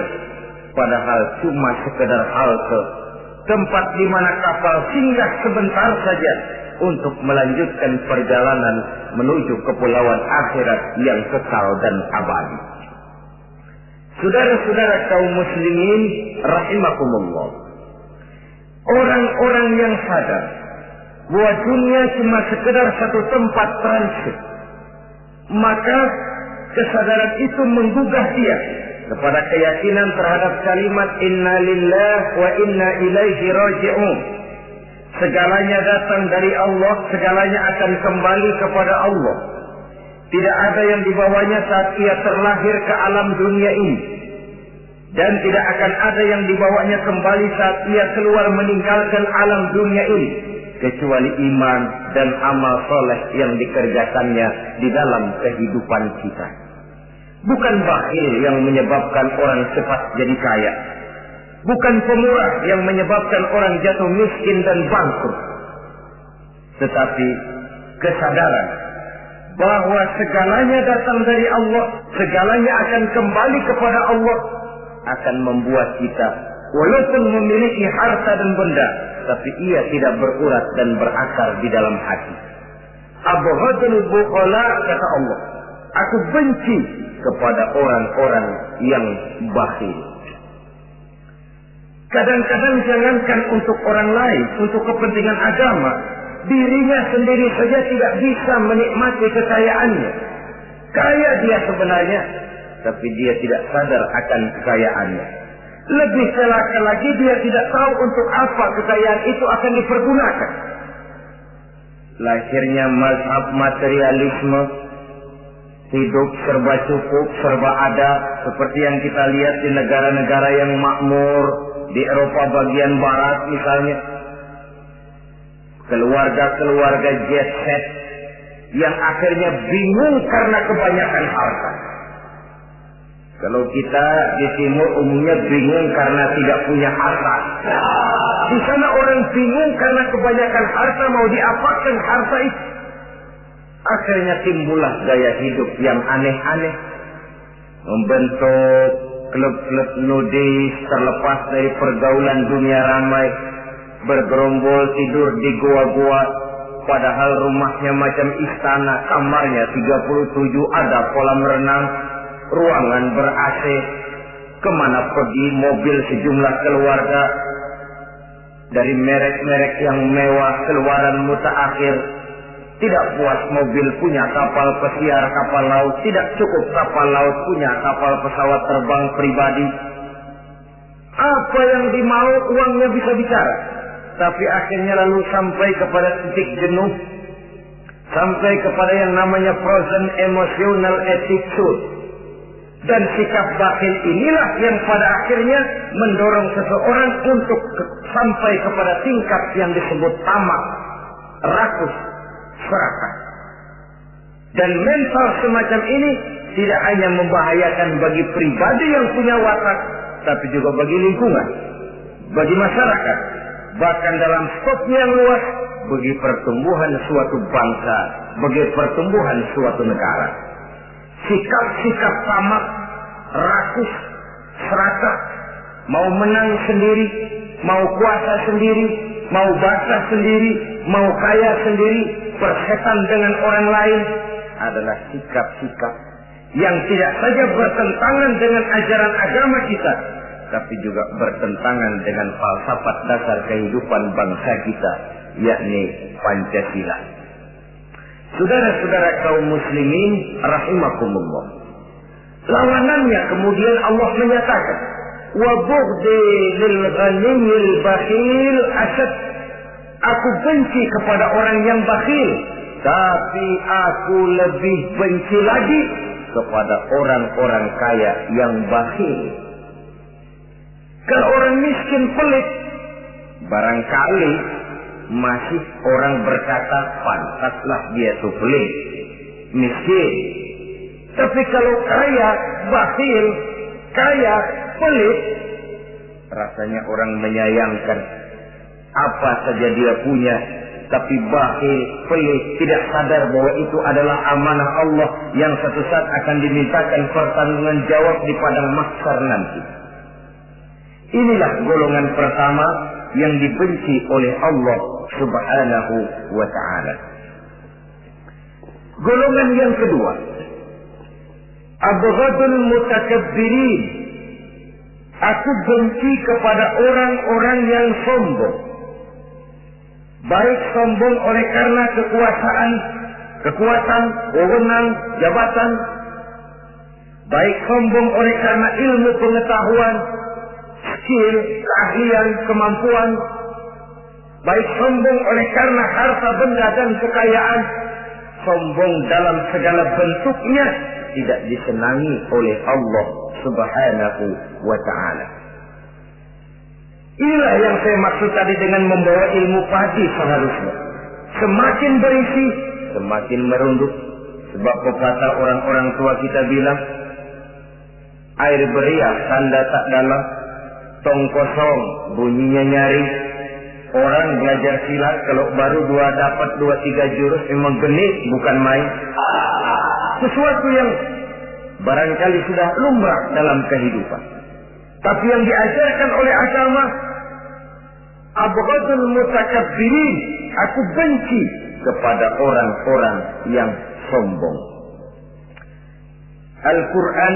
S1: padahal cuma sekedar halte, tempat di mana kapal singgah sebentar saja untuk melanjutkan perjalanan menuju kepulauan akhirat yang kekal dan abadi. Saudara-saudara kaum muslimin rahimakumullah, orang-orang yang sadar bahwa dunia cuma sekedar satu tempat transit, maka kesadaran itu menggugah dia kepada keyakinan terhadap kalimat inna lillah wa inna ilaihi raji'un. Segalanya datang dari Allah, segalanya akan kembali kepada Allah. Tidak ada yang dibawanya saat ia terlahir ke alam dunia ini, dan tidak akan ada yang dibawanya kembali saat ia keluar meninggalkan alam dunia ini, kecuali iman dan amal soleh yang dikerjakannya di dalam kehidupan kita. Bukan bakhil yang menyebabkan orang cepat jadi kaya. Bukan pemurah yang menyebabkan orang jatuh miskin dan bangkrut. Tetapi kesadaran bahwa segalanya datang dari Allah, segalanya akan kembali kepada Allah, akan membuat kita walaupun memiliki harta dan benda, tapi ia tidak berurat dan berakar di dalam hati. Abghadul bukhala, kata Allah, aku benci kepada orang-orang yang bakhil. Kadang-kadang jangankan untuk orang lain, untuk kepentingan agama, dirinya sendiri saja tidak bisa menikmati kekayaannya. Kaya dia sebenarnya, tapi dia tidak sadar akan kekayaannya. Lebih celaka lagi, dia tidak tahu untuk apa kekayaan itu akan dipergunakan. Lahirnya mazhab materialisme, hidup serba cukup, serba ada, seperti yang kita lihat di negara-negara yang makmur, di Eropa bagian barat misalnya. Keluarga-keluarga jet set yang akhirnya bingung karena kebanyakan harta. Kalau kita di timur umumnya bingung karena tidak punya harta. Di sana orang bingung karena kebanyakan harta, mau diapakan harta itu. Akhirnya timbullah gaya hidup yang aneh-aneh, membentuk klub-klub nudis terlepas dari pergaulan dunia ramai, bergerombol tidur di gua-gua, padahal rumahnya macam istana, kamarnya 37, ada kolam renang, ruangan ber-AC, kemana pergi mobil sejumlah keluarga, dari merek-merek yang mewah, keluaran mutaakhir. Tidak puas mobil punya kapal pesiar, kapal laut. Tidak cukup kapal laut, punya kapal pesawat terbang pribadi. Apa yang dimau uangnya bisa bicara, tapi akhirnya lalu sampai kepada titik jenuh, sampai kepada yang namanya frozen emotional attitude. Dan sikap bakhil inilah yang pada akhirnya mendorong seseorang untuk sampai kepada tingkat yang disebut tamak, rakus, serakah. Dan mental semacam ini tidak hanya membahayakan bagi pribadi yang punya watak, tapi juga bagi lingkungan, bagi masyarakat, bahkan dalam skopnya yang luas, bagi pertumbuhan suatu bangsa, bagi pertumbuhan suatu negara. Sikap-sikap tamak, rakus, serakah, mau menang sendiri, mau kuasa sendiri, mau basah sendiri, mau kaya sendiri, persetan dengan orang lain, adalah sikap-sikap yang tidak saja bertentangan dengan ajaran agama kita, tapi juga bertentangan dengan falsafat dasar kehidupan bangsa kita, yakni Pancasila. Saudara-saudara kaum muslimin rahimakumullah, lawanannya kemudian Allah menyatakan, wa bughdi lil ghaniyil bakhil asad, aku benci kepada orang yang bakhil, tapi aku lebih benci lagi kepada orang-orang kaya yang bakhil. Kalau orang miskin pelit, barangkali masih orang berkata pantaslah dia itu pelit, miskin. Tapi kalau kaya, bakhil, kaya, pelit, rasanya orang menyayangkan. Apa saja dia punya, tapi bakhil, pelit, tidak sadar bahwa itu adalah amanah Allah yang suatu saat akan dimintakan pertanggungan jawab di padang mahsyar nanti. Inilah golongan pertama yang dibenci oleh Allah Subhanahu wa ta'ala. Golongan yang kedua, abghadul mutakabbirin, aku benci kepada orang-orang yang sombong. Baik sombong oleh karena kekuasaan, wewenang, jabatan. Baik sombong oleh karena ilmu pengetahuan, skill, keahlian, kemampuan. Baik sombong oleh karena harta benda dan kekayaan. Sombong dalam segala bentuknya tidak disenangi oleh Allah Subhanahu wa ta'ala. Inilah yang saya maksud tadi dengan membawa ilmu padi seharusnya. Semakin berisi, semakin merunduk. Sebab pepatah orang-orang tua kita bilang, air beriak tanda tak dalam, tong kosong bunyinya nyaring. Orang belajar silat kalau baru 2-3 jurus memang genit, bukan main. Sesuatu yang barangkali sudah lumrah dalam kehidupan. Tapi yang diajarkan oleh agama, abghadul mutakabbirin, aku benci kepada orang-orang yang sombong. Al-Quran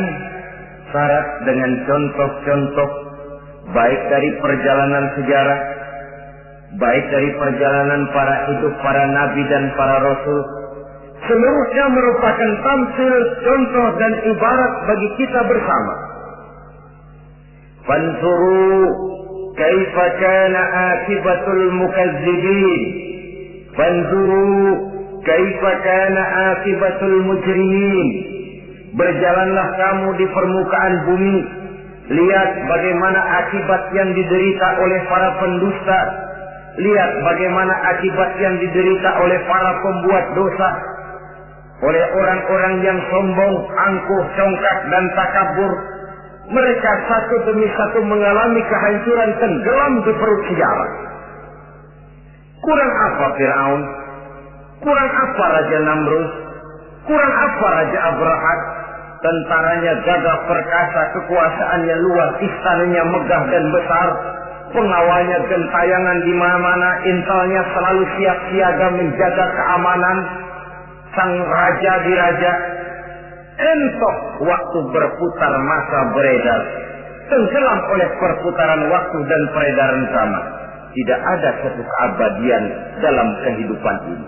S1: syarat dengan contoh-contoh baik dari perjalanan sejarah, baik dari perjalanan para hidup para nabi dan para rasul. Seluruhnya merupakan tamsil, contoh dan ibarat bagi kita bersama. Fanzuru kaifa kana akibatul mukazzibin. Fanzuru kaifa kana akibatul mujrimin. Berjalanlah kamu di permukaan bumi, lihat bagaimana akibat yang diderita oleh para pendusta. Lihat bagaimana akibat yang diderita oleh para pembuat dosa, oleh orang-orang yang sombong, angkuh, congkak dan takabur. Mereka satu demi satu mengalami kehancuran, tenggelam di perut sejarah. Kurang apa Fir'aun? Kurang apa Raja Namrud? Kurang apa Raja Abrahat? Tentaranya gagah perkasa, kekuasaannya luas, istananya megah dan besar, pengawalnya gentayangan di mana-mana, intelnya selalu siap siaga menjaga keamanan. Sang raja diraja, entok waktu berputar masa beredar, tenggelam oleh perputaran waktu dan peredaran zaman. Tidak ada satu keabadian dalam kehidupan ini.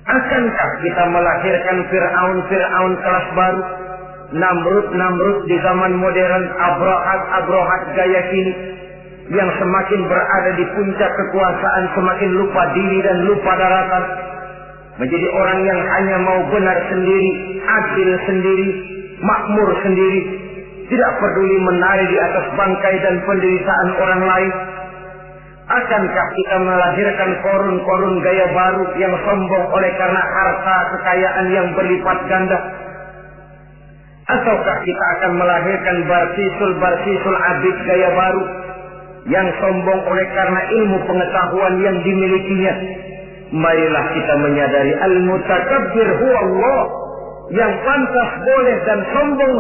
S1: Akankah kita melahirkan Fir'aun kelas baru, Namrud di zaman modern, Abrahat gaya kini, yang semakin berada di puncak kekuasaan semakin lupa diri dan lupa daratan, menjadi orang yang hanya mau benar sendiri, adil sendiri, makmur sendiri, tidak peduli menari di atas bangkai dan penderitaan orang lain? Akankah kita melahirkan korun-korun gaya baru yang sombong oleh karena harta kekayaan yang berlipat ganda? Ataukah kita akan melahirkan barsisul abid gaya baru yang sombong oleh karena ilmu pengetahuan yang dimilikinya? Marilah kita menyadari al-mutakabbir huwa Allah. Yang pantas, boleh dan sombong,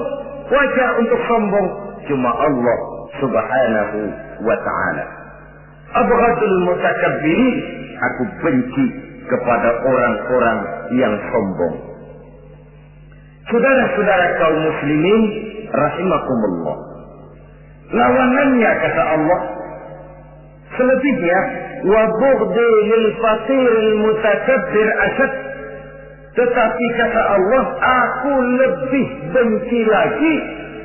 S1: wajar untuk sombong, cuma Allah subhanahu wa ta'ala. Abghadul mutakabbirin, aku benci kepada orang-orang yang sombong. Saudara-saudara kaum muslimin rahimakumullah, lawanannya kata Allah, selebihnya wa bughdi lil faqiril mutakabbir asad. Tetapi kata Allah, aku lebih benci lagi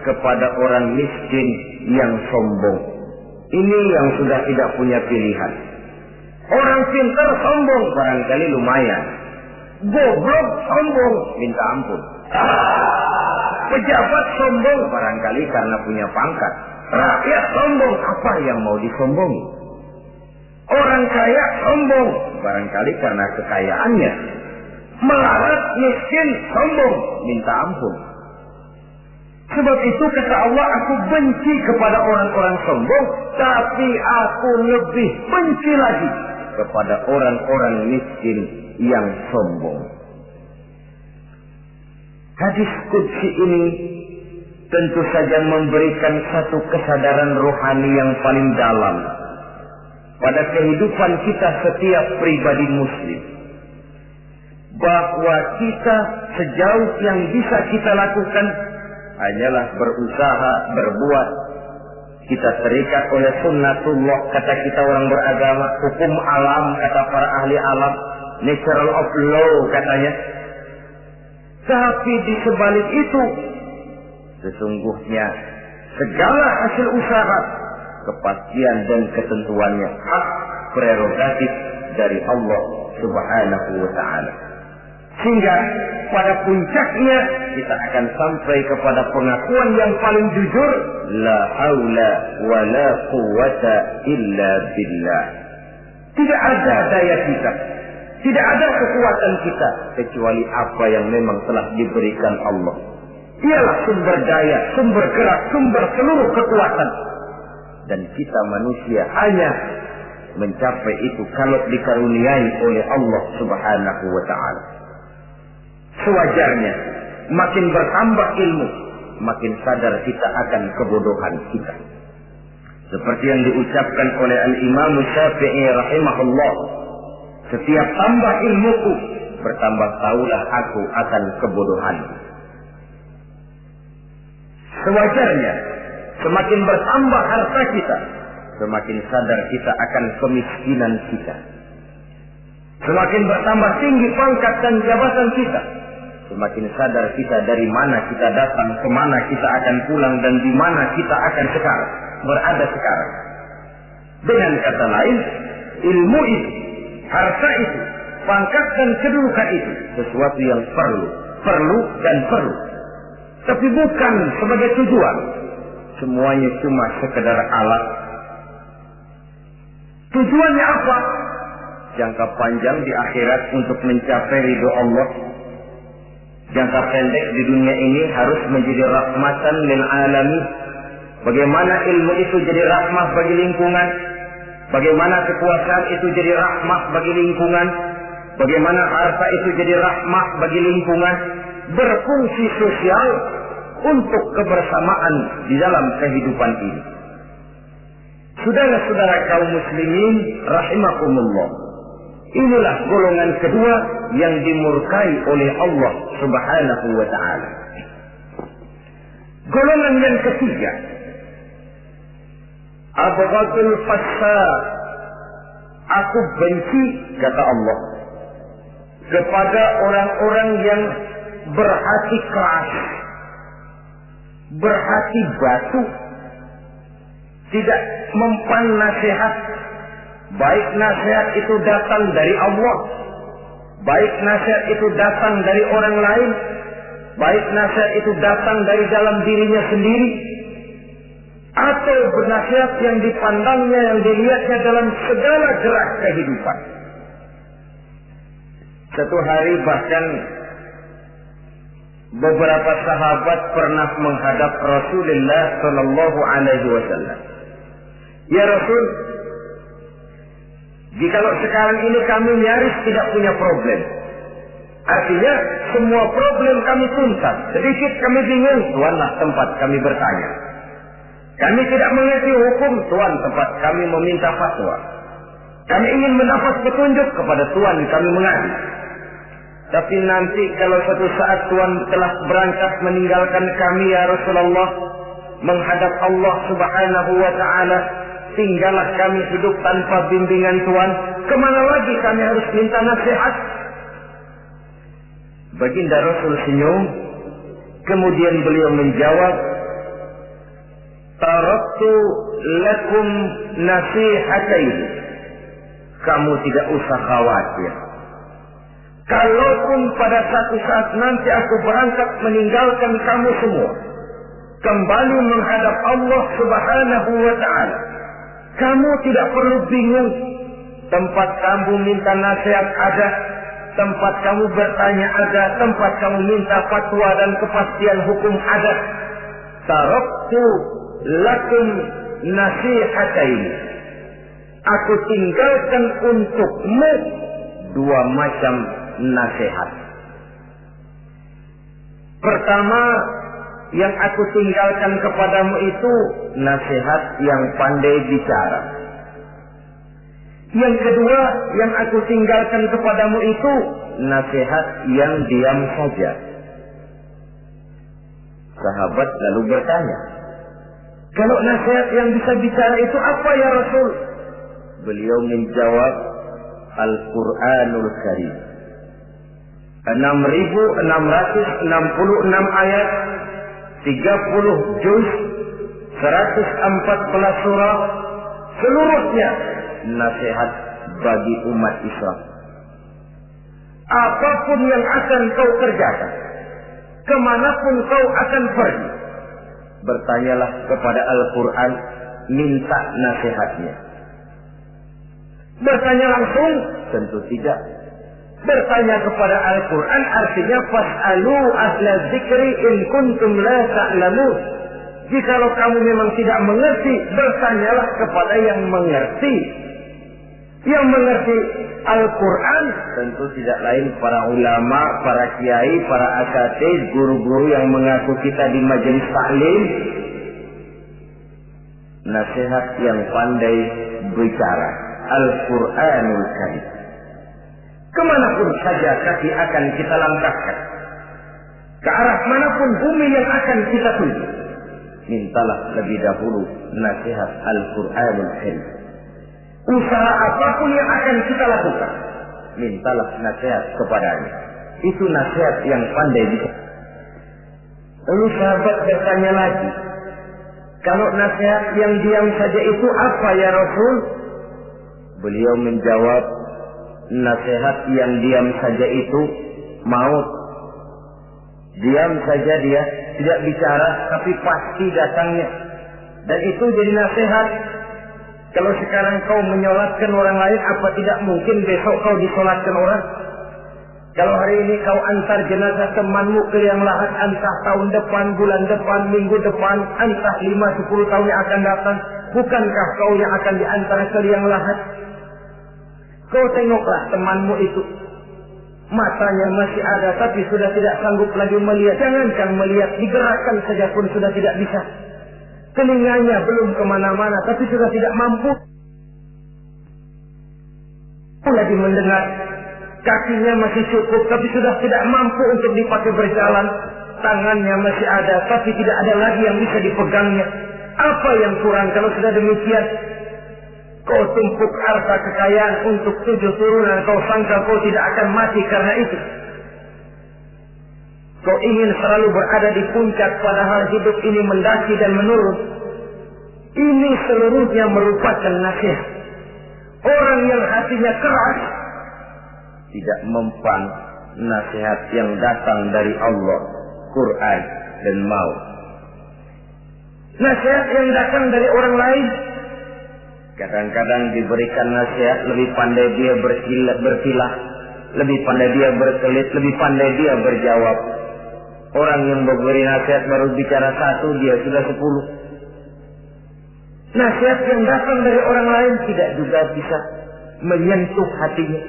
S1: kepada orang miskin yang sombong. Ini yang sudah tidak punya pilihan. Orang pintar sombong, barangkali lumayan. Goblok sombong, minta ampun. Pejabat sombong, barangkali karena punya pangkat. Rakyat sombong, apa yang mau disombongi? Orang kaya sombong, barangkali karena kekayaannya. Melarat, miskin, sombong, minta ampun. Sebab itu kata Allah, aku benci kepada orang-orang sombong, tapi aku lebih benci lagi kepada orang-orang miskin yang sombong. Hadis qudsi ini tentu saja memberikan satu kesadaran rohani yang paling dalam pada kehidupan kita setiap pribadi muslim. Bahwa kita sejauh yang bisa kita lakukan hanyalah berusaha, berbuat. Kita terikat oleh sunnatullah, kata kita orang beragama, hukum alam, kata para ahli alam, natural of law katanya. Tapi di sebalik itu, sesungguhnya segala hasil usaha, kepastian dan ketentuannya hak prerogatif dari Allah subhanahu wa ta'ala. Sehingga pada puncaknya kita akan sampai kepada pengakuan yang paling jujur, la haula wa la quwwata illa billah. Tidak ada daya kita, tidak ada kekuatan kita kecuali apa yang memang telah diberikan Allah. Dialah sumber daya, sumber gerak, sumber seluruh kekuatan. Dan kita manusia hanya mencapai itu kalau dikaruniai oleh Allah subhanahu wa ta'ala. Sewajarnya, makin bertambah ilmu, makin sadar kita akan kebodohan kita. Seperti yang diucapkan oleh Al-Imam Syafi'i rahimahullah, setiap tambah ilmuku, bertambah tahulah aku akan kebodohan. Sewajarnya, semakin bertambah harta kita, semakin sadar kita akan kemiskinan kita. Semakin bertambah tinggi pangkat dan jabatan kita, semakin sadar kita dari mana kita datang, kemana kita akan pulang, dan di mana kita akan berada sekarang. Dengan kata lain, ilmu itu, harta itu, pangkat dan kedudukan itu sesuatu yang perlu dan perlu. Tapi bukan sebagai tujuan. Semuanya cuma sekedar alat. Tujuannya apa? Jangka panjang di akhirat untuk mencapai ridho Allah. Jangka pendek di dunia ini harus menjadi rahmatan lil alamin. Bagaimana ilmu itu jadi rahmah bagi lingkungan, bagaimana kekuasaan itu jadi rahmah bagi lingkungan, bagaimana harta itu jadi rahmah bagi lingkungan, berfungsi sosial untuk kebersamaan di dalam kehidupan ini. Saudara-saudara kaum muslimin rahimakumullah, inilah golongan kedua yang dimurkai oleh Allah subhanahu wa ta'ala. Golongan yang ketiga, abghadul fasad, aku benci kata Allah kepada orang-orang yang berhati keras, berhati batu, tidak mempan nasihat. Baik nasihat itu datang dari Allah, baik nasihat itu datang dari orang lain, baik nasihat itu datang dari dalam dirinya sendiri atau bernasihat yang dipandangnya, yang dilihatnya dalam segala gerak kehidupan. Satu hari bahkan beberapa sahabat pernah menghadap Rasulullah Sallallahu Alaihi Wasallam. Ya Rasul, jikalau sekarang ini kami nyaris tidak punya problem, artinya semua problem kami tuntas, sedikit kami bingung, Tuanlah tempat kami bertanya. Kami tidak mengerti hukum, Tuan tempat kami meminta fatwa. Kami ingin mendapat petunjuk, kepada Tuan kami mengadu. Tapi nanti kalau suatu saat Tuan telah berangkat meninggalkan kami ya Rasulullah, menghadap Allah Subhanahu wa Ta'ala, tinggallah kami hidup tanpa bimbingan Tuan, kemana lagi kami harus minta nasihat? Baginda Rasul senyum, kemudian beliau menjawab, taraktu lakum nasihatain. Kamu tidak usah khawatir. Kalaupun pada satu saat nanti aku berangkat meninggalkan kamu semua, kembali menghadap Allah Subhanahu wa Ta'ala, kamu tidak perlu bingung. Tempat kamu minta nasihat ada, tempat kamu bertanya ada, tempat kamu minta fatwa dan kepastian hukum ada. Taraktu lakum nasihatain. Aku tinggalkan untukmu dua macam nasihat. Pertama, yang aku tinggalkan kepadamu itu nasihat yang pandai bicara. Yang kedua, yang aku tinggalkan kepadamu itu nasihat yang diam saja. Sahabat lalu bertanya, kalau nasihat yang bisa bicara itu apa ya Rasul? Beliau menjawab, Al-Quranul Karim. 6.666 ayat, 30 juz, 114 surah, seluruhnya nasihat bagi umat Islam. Apapun yang akan kau kerjakan, kemanapun kau akan pergi, bertanyalah kepada Al-Quran, minta nasihatnya. Bertanya langsung? Tentu tidak. Bertanya kepada Al-Quran artinya fas'alu ahla dzikri in kuntum la ta'lamun. Jikalau kamu memang tidak mengerti, bertanyalah kepada yang mengerti. Yang mengerti Al-Quran tentu tidak lain para ulama, para kiai, para asatidz, guru-guru yang mengaku kita di majelis taklim. Nasihat yang pandai bicara, Al-Quranul Karim. Kemanapun saja kaki akan kita langkahkan, ke arah manapun bumi yang akan kita tuju, mintalah lebih dahulu nasihat Al-Quranul Karim. Usaha apapun yang akan kita lakukan, mintalah nasihat kepadanya. Itu nasihat yang pandai bicara. Lalu sahabat bertanya lagi, kalau nasihat yang diam saja itu apa ya Rasul? Beliau menjawab, nasihat yang diam saja itu maut. Diam saja dia, tidak bicara, tapi pasti datangnya. Dan itu jadi nasihat. Kalau sekarang kau menyolatkan orang lain, apa tidak mungkin besok kau disolatkan orang? Kalau hari ini kau antar jenazah temanmu ke liang lahat, entah tahun depan, bulan depan, minggu depan, entah 5-10 tahun yang akan datang, bukankah kau yang akan diantar ke liang lahat? Kau tengoklah temanmu itu, matanya masih ada tapi sudah tidak sanggup lagi melihat. Jangankan melihat, digerakkan saja pun sudah tidak bisa. Telinganya belum kemana-mana tapi sudah tidak mampu lagi mendengar. Kakinya masih cukup tapi sudah tidak mampu untuk dipakai berjalan. Tangannya masih ada tapi tidak ada lagi yang bisa dipegangnya. Apa yang kurang kalau sudah demikian? Kau tumpuk harta kekayaan untuk 7 turunan, kau sangka kau tidak akan mati karena itu. Kau ingin selalu berada di puncak padahal hidup ini mendaki dan menurun. Ini seluruhnya merupakan nasihat. Orang yang hatinya keras tidak mempan nasihat yang datang dari Allah Quran dan mau. Nasihat yang datang dari orang lain, kadang-kadang diberikan nasihat, lebih pandai dia berkilah, lebih pandai dia berkelit, lebih pandai dia berjawab. Orang yang memberi nasihat baru bicara satu, dia sudah 10. Nasihat yang datang dari orang lain tidak juga bisa menyentuh hatinya.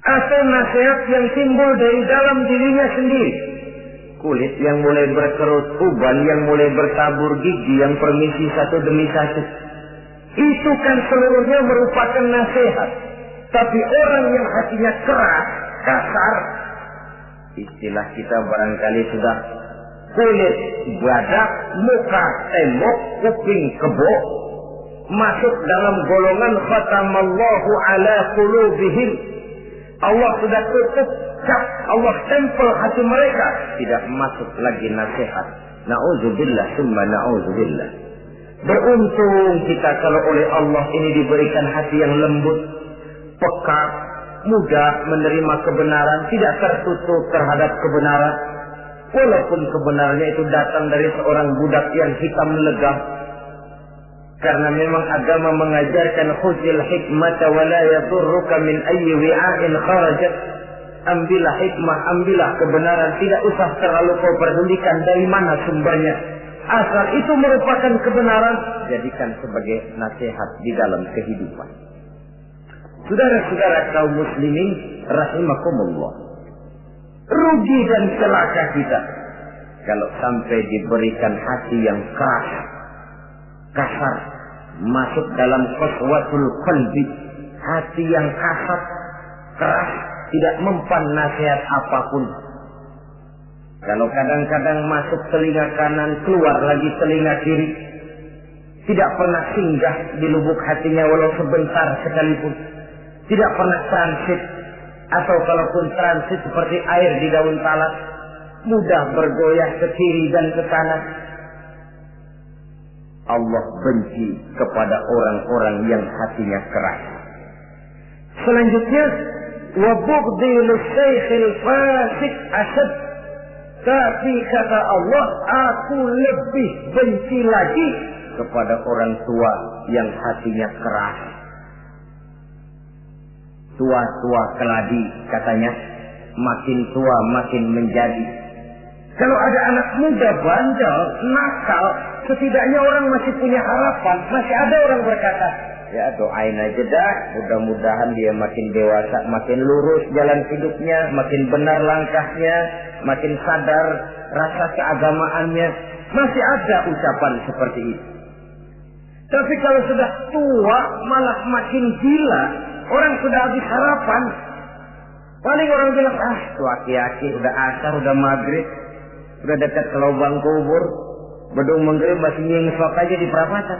S1: Atau nasihat yang timbul dari dalam dirinya sendiri. Kulit yang mulai berkerut, uban yang mulai bertabur, gigi yang permisi satu demi satu. Itu kan seluruhnya merupakan nasihat. Tapi orang yang hatinya keras, kasar, istilah kita barangkali sudah kulit, badak, muka, tembok, kuping, kebo, masuk dalam golongan khatamallahu ala qulubihim. Allah sudah tutup cap, Allah tempel hati mereka, tidak masuk lagi nasihat. Na'udzubillah summa na'udzubillah. Beruntung kita kalau oleh Allah ini diberikan hati yang lembut, peka, mudah menerima kebenaran, tidak tertutup terhadap kebenaran. Walaupun kebenarannya itu datang dari seorang budak yang hitam legam. Karena memang agama mengajarkan khuzil hikmata wa la yadurruka min ayyi wi'ain kharajat. Ambillah hikmah, ambillah kebenaran, tidak usah terlalu kau pedulikan dari mana sumbernya. Asal itu merupakan kebenaran, jadikan sebagai nasihat di dalam kehidupan. Saudara-saudara kaum muslimin rahimakumullah. Rugi dan celaka kita kalau sampai diberikan hati yang keras, kasar, masuk dalam qaswatul qalbi, hati yang kasar, keras, tidak mempan nasihat apapun. Kalau kadang-kadang masuk telinga kanan, keluar lagi telinga kiri, tidak pernah singgah di lubuk hatinya walau sebentar sekalipun, tidak pernah transit, atau kalaupun transit seperti air di daun talas, mudah bergoyah ke kiri dan ke kanan. Allah benci kepada orang-orang yang hatinya keras. Selanjutnya, wa bughdil syaikhil fasik asad. Tapi kata Allah, aku lebih benci lagi kepada orang tua yang hatinya keras. Tua-tua keladi katanya, makin tua makin menjadi. Kalau ada anak muda bandel, nakal, setidaknya orang masih punya harapan. Masih ada orang berkata, ya doain aja dah, mudah-mudahan dia makin dewasa, makin lurus jalan hidupnya, makin benar langkahnya, makin sadar rasa keagamaannya. Masih ada ucapan seperti itu. Tapi kalau sudah tua malah makin gila, orang sudah habis harapan. Paling orang bilang, tuh aki-aki udah asar, udah maghrib, udah dekat ke lubang kubur, bedung maghrib masih nyengsok aja di perapatan.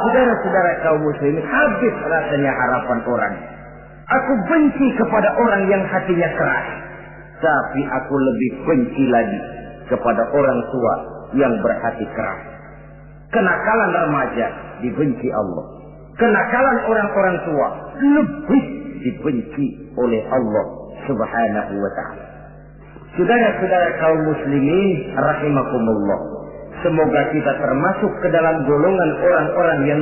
S1: Saudara-saudara kaum muslimin, habis rasanya harapan orang. Aku benci kepada orang yang hatinya keras, tapi aku lebih benci lagi kepada orang tua yang berhati keras. Kenakalan remaja dibenci Allah, kenakalan orang-orang tua lebih dibenci oleh Allah Subhanahu wa ta'ala. Saudara-saudara kaum muslimin rahimakumullah, semoga kita termasuk ke dalam golongan orang-orang yang